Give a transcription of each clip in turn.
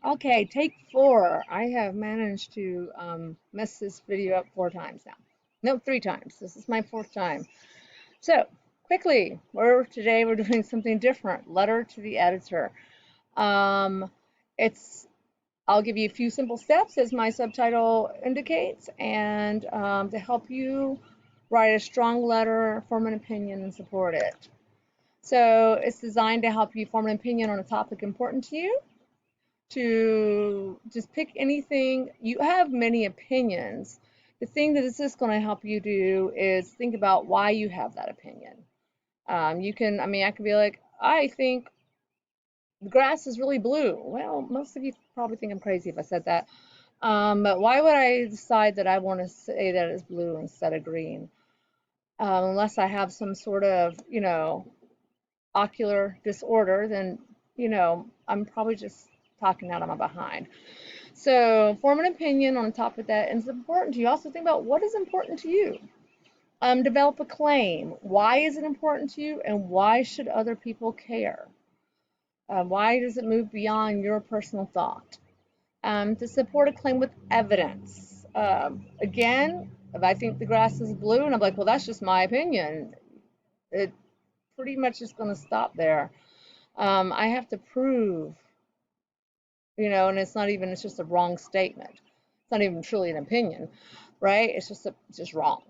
Okay, take 4. I have managed to mess this video up 4 times now. No, 3 times. This is my 4th time. So, quickly, today we're doing something different. Letter to the editor. Um, it's I'll give you a few simple steps as my subtitle indicates, and to help you write a strong letter, form an opinion, and support it. So it's designed to help you form an opinion on a topic important to you, to just pick anything. You have many opinions. The thing that this is going to help you do is think about why you have that opinion. I could be like, I think the grass is really blue. Well, most of you probably think I'm crazy if I said that. But why would I decide that I want to say that it's blue instead of green? Unless I have some sort of, ocular disorder, then, I'm probably just talking out of my behind. So form an opinion on top of that, and it's important to you. Also think about what is important to you. Develop a claim. Why is it important to you, and why should other people care? Why does it move beyond your personal thought? To support a claim with evidence. Again, if I think the grass is blue, and I'm like, well, that's just my opinion, it pretty much is going to stop there. I have to prove, and it's just a wrong statement. It's not even truly an opinion, right? It's just wrong.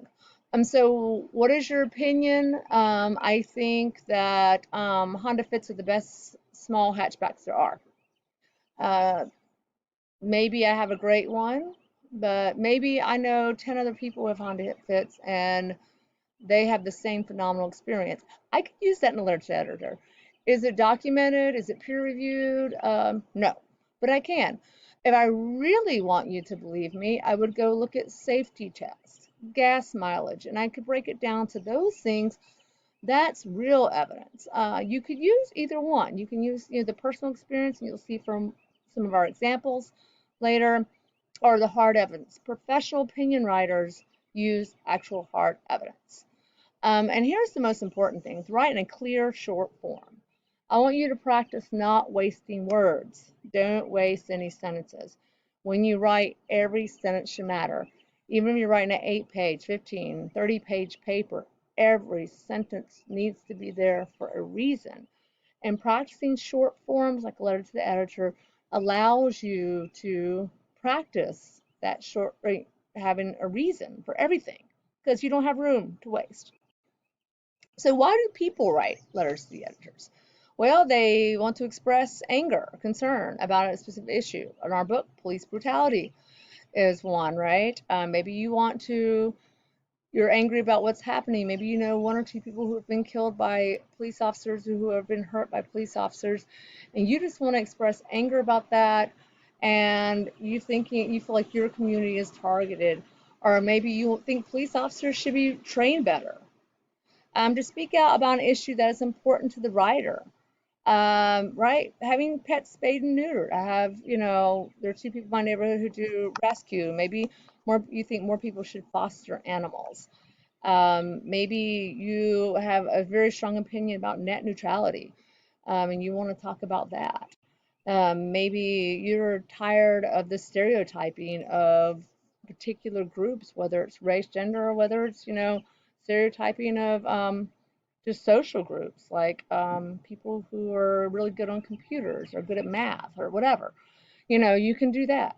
So what is your opinion? I think that Honda Fits are the best small hatchbacks there are. Uh, Maybe I have a great one, but maybe I know 10 other people with Honda Fits and they have the same phenomenal experience. I could use that in a literature editor. Is it documented? Is it peer reviewed? No, but I can. If I really want you to believe me, I would go look at safety tests, gas mileage, and I could break it down to those things. That's real evidence. You could use either one. You can use the personal experience, and you'll see from some of our examples later, or the hard evidence. Professional opinion writers use actual hard evidence. And here's the most important thing: write in a clear, short form. I want you to practice not wasting words. Don't waste any sentences. When you write, every sentence should matter. Even if you're writing an 8-page, 15, 30-page paper, every sentence needs to be there for a reason. And practicing short forms like a letter to the editor allows you to practice that short, having a reason for everything because you don't have room to waste. So why do people write letters to the editors? Well, they want to express anger or concern about a specific issue. In our book, police brutality is one, right? Maybe you're angry about what's happening. Maybe you know 1 or 2 people who have been killed by police officers or who have been hurt by police officers, and you just want to express anger about that, and you feel like your community is targeted, or maybe you think police officers should be trained better. To speak out about an issue that is important to the writer. Right? Having pets spayed and neutered. There are 2 people in my neighborhood who do rescue. Maybe you think more people should foster animals. Maybe you have a very strong opinion about net neutrality, and you want to talk about that. Maybe you're tired of the stereotyping of particular groups, whether it's race, gender, or whether it's, stereotyping of just social groups, like people who are really good on computers or good at math or whatever. You can do that.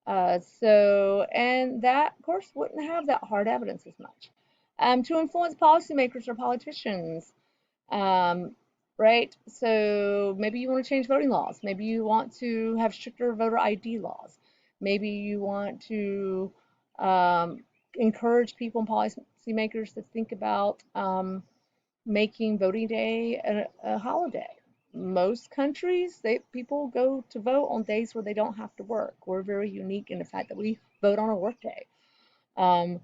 And that, of course, wouldn't have that hard evidence as much. To influence policymakers or politicians, um, right? So maybe you want to change voting laws. Maybe you want to have stricter voter ID laws. Maybe you want to um, encourage people and policymakers to think about making voting day a holiday. Most countries, people go to vote on days where they don't have to work. We're very unique in the fact that we vote on a work day. Um,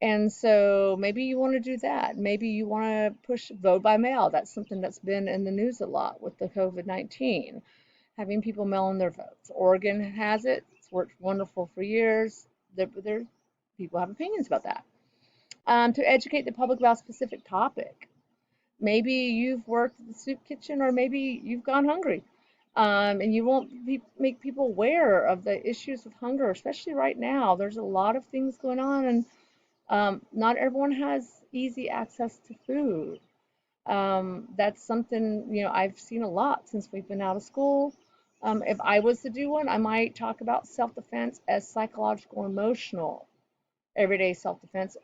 and so maybe you want to do that. Maybe you want to push vote by mail. That's something that's been in the news a lot with the COVID-19, having people mail in their votes. Oregon has it. It's worked wonderful for years. People have opinions about that. To educate the public about a specific topic. Maybe you've worked at the soup kitchen, or maybe you've gone hungry. And you won't make people aware of the issues of hunger, especially right now. There's a lot of things going on, and not everyone has easy access to food. That's something, I've seen a lot since we've been out of school. If I was to do one, I might talk about self-defense as psychological, emotional, everyday self-defense,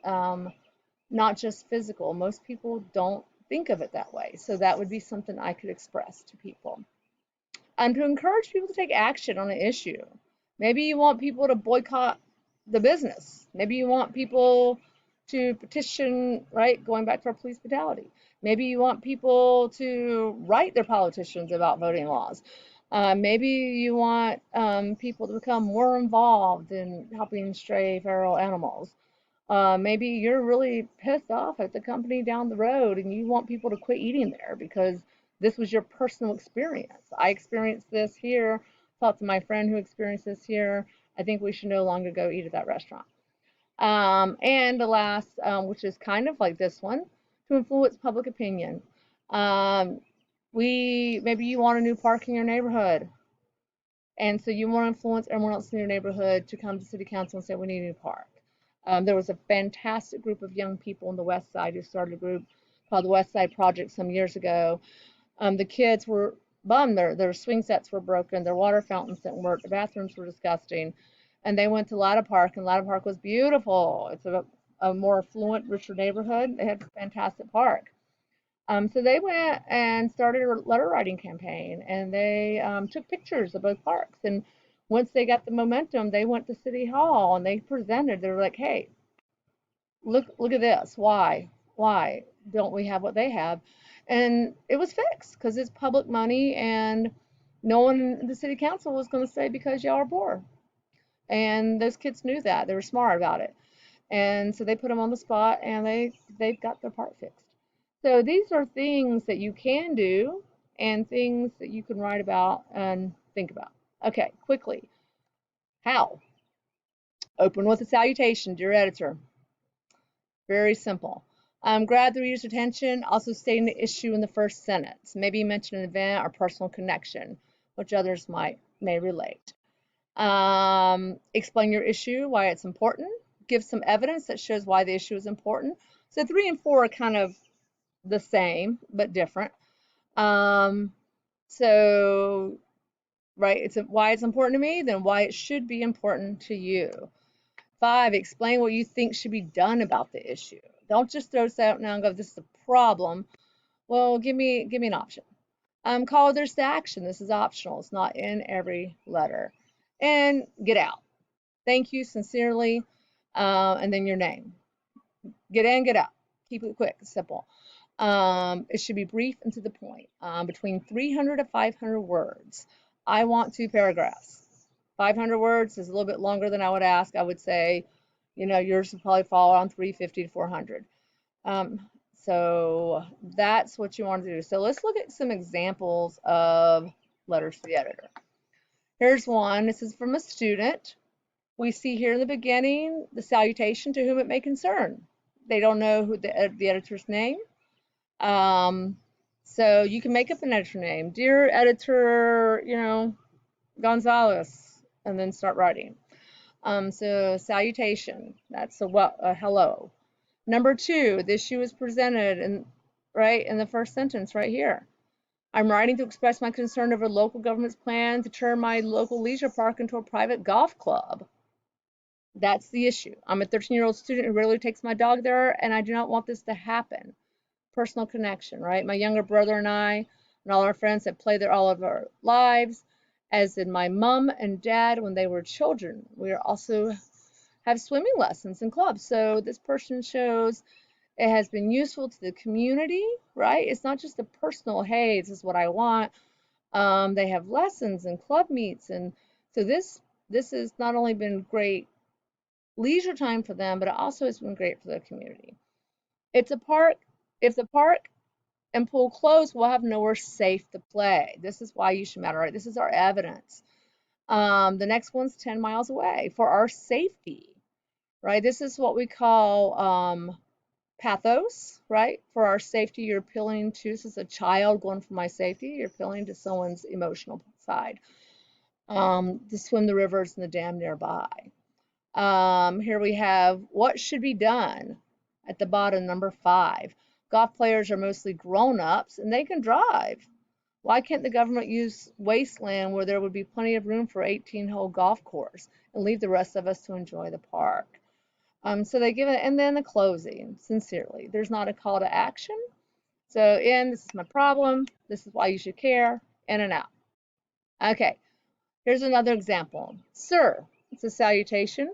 not just physical. Most people don't think of it that way. So that would be something I could express to people. To encourage people to take action on an issue. Maybe you want people to boycott the business. Maybe you want people to petition, right? Going back to our police brutality. Maybe you want people to write their politicians about voting laws. Maybe you want people to become more involved in helping stray feral animals. Maybe you're really pissed off at the company down the road and you want people to quit eating there because this was your personal experience. I experienced this here, talked to my friend who experienced this here. I think we should no longer go eat at that restaurant. And the last, which is kind of like this one, to influence public opinion. Um, maybe you want a new park in your neighborhood. And so you want to influence everyone else in your neighborhood to come to city council and say, we need a new park. There was a fantastic group of young people on the West Side who started a group called the West Side Project some years ago. The kids were bummed. Their swing sets were broken. Their water fountains didn't work. The bathrooms were disgusting. And they went to Latta Park, and Latta Park was beautiful. It's a more affluent, richer neighborhood. They had a fantastic park. So they went and started a letter writing campaign, and they took pictures of both parks. And once they got the momentum, they went to City Hall and they presented. They were like, "Hey, look at this. Why don't we have what they have?" And it was fixed because it's public money, and no one in the city council was going to say because y'all are poor. And those kids knew that. They were smart about it. And so they put them on the spot, and they've got their part fixed. So these are things that you can do and things that you can write about and think about. Okay, quickly. How? Open with a salutation, dear editor. Very simple. Grab the reader's attention, also stating the issue in the first sentence. Maybe mention an event or personal connection, which others may relate. Explain your issue, why it's important. Give some evidence that shows why the issue is important. So 3 and 4 are kind of the same but different. So right, it's why it's important to me, then why it should be important to you. 5, explain what you think should be done about the issue. Don't just throw this out now and go, this is a problem. Well, give me an option. Call others to action. This is optional. It's not in every letter. And get out. Thank you sincerely, and then your name. Get in, get out. Keep it quick, simple. It should be brief and to the point, between 300 to 500 words. I want 2 paragraphs. 500 words is a little bit longer than I would ask. I would say, yours would probably fall around 350 to 400. So that's what you want to do. So let's look at some examples of letters to the editor. Here's one. This is from a student. We see here in the beginning the salutation to whom it may concern. They don't know who the editor's name. So you can make up an editor name. Dear editor, Gonzalez, and then start writing. So salutation, that's a hello. Number 2, the issue is presented in the first sentence right here. I'm writing to express my concern over local government's plan to turn my local leisure park into a private golf club. That's the issue. I'm a 13-year-old student who regularly takes my dog there, and I do not want this to happen. Personal connection, right? My younger brother and I and all our friends have played there all of our lives, as did my mom and dad when they were children. We also have swimming lessons and clubs. So this person shows it has been useful to the community, right? It's not just a personal, hey, this is what I want. They have lessons and club meets. And so this has not only been great leisure time for them, but it also has been great for the community. It's a park. If the park and pool closed, we'll have nowhere safe to play. This is why you should matter, right? This is our evidence. The next one's 10 miles away for our safety, right? This is what we call pathos, right? For our safety, you're appealing to, this is a child going for my safety, you're appealing to someone's emotional outside to swim the rivers and the dam nearby. Here we have what should be done at the bottom, number 5. Golf players are mostly grown-ups and they can drive. Why can't the government use wasteland where there would be plenty of room for 18-hole golf course and leave the rest of us to enjoy the park? So they give it, and then the closing, sincerely. There's not a call to action. So this is my problem. This is why you should care, in and out. Okay, here's another example. Sir, it's a salutation.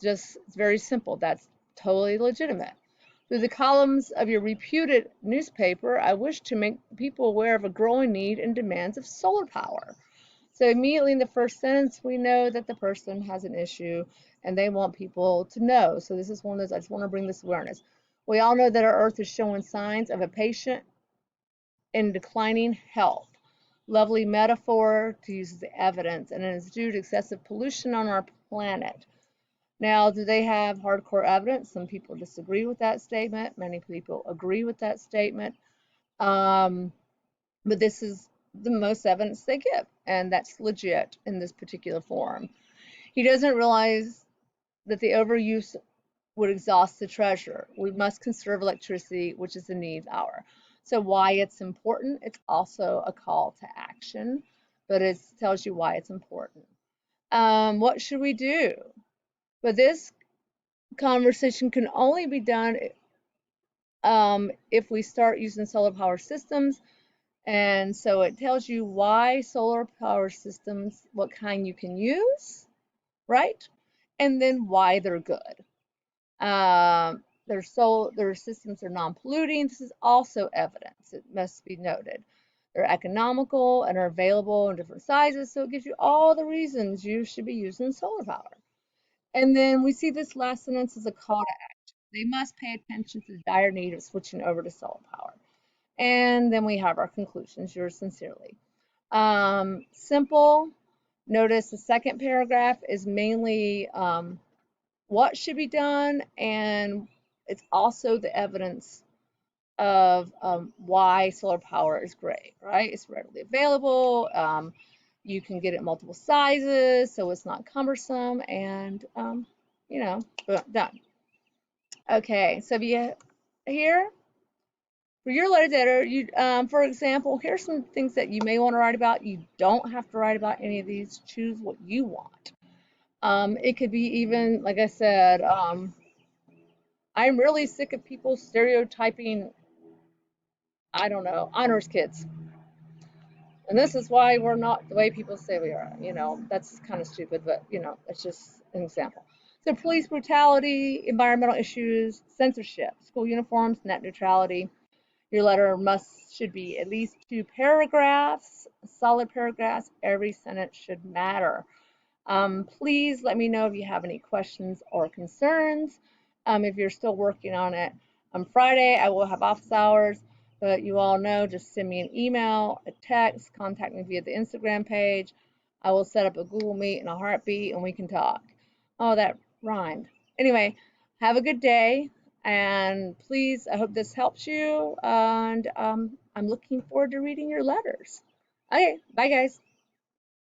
It's very simple. That's totally legitimate. Through the columns of your reputed newspaper, I wish to make people aware of a growing need and demands of solar power. So immediately in the first sentence, we know that the person has an issue and they want people to know. So this is one of those, I just want to bring this awareness. We all know that our Earth is showing signs of a patient in declining health. Lovely metaphor to use as evidence, and it is due to excessive pollution on our planet. Now, do they have hardcore evidence? Some people disagree with that statement. Many people agree with that statement. But this is the most evidence they give, and that's legit in this particular form. He doesn't realize that the overuse would exhaust the treasure. We must conserve electricity, which is the needs hour. So why it's important, it's also a call to action, but it tells you why it's important. What should we do? But this conversation can only be done if we start using solar power systems. And so it tells you why solar power systems, what kind you can use, right? And then why they're good. Their systems are non-polluting. This is also evidence. It must be noted. They're economical and are available in different sizes, so it gives you all the reasons you should be using solar power. And then we see this last sentence as a call to action. They must pay attention to the dire need of switching over to solar power. And then we have our conclusions. Yours sincerely. Simple. Notice the second paragraph is mainly what should be done, and it's also the evidence of why solar power is great, right? It's readily available. You can get it in multiple sizes, so it's not cumbersome, and done. Okay, so here for your letter, for example, here's some things that you may want to write about. You don't have to write about any of these. Choose what you want. It could be even, like I said, I'm really sick of people stereotyping, I don't know, honors kids. And this is why we're not the way people say we are. That's kind of stupid, but, it's just an example. So police brutality, environmental issues, censorship, school uniforms, net neutrality. Your letter should be at least 2 paragraphs, solid paragraphs. Every sentence should matter. Please let me know if you have any questions or concerns. If you're still working on it, on Friday I will have office hours, but you all know, just send me an email, a text, contact me via the Instagram page. I will set up a Google Meet in a heartbeat and we can talk. Oh, that rhymed. Anyway, have a good day, and please, I hope this helps you, and I'm looking forward to reading your letters. Okay, bye guys.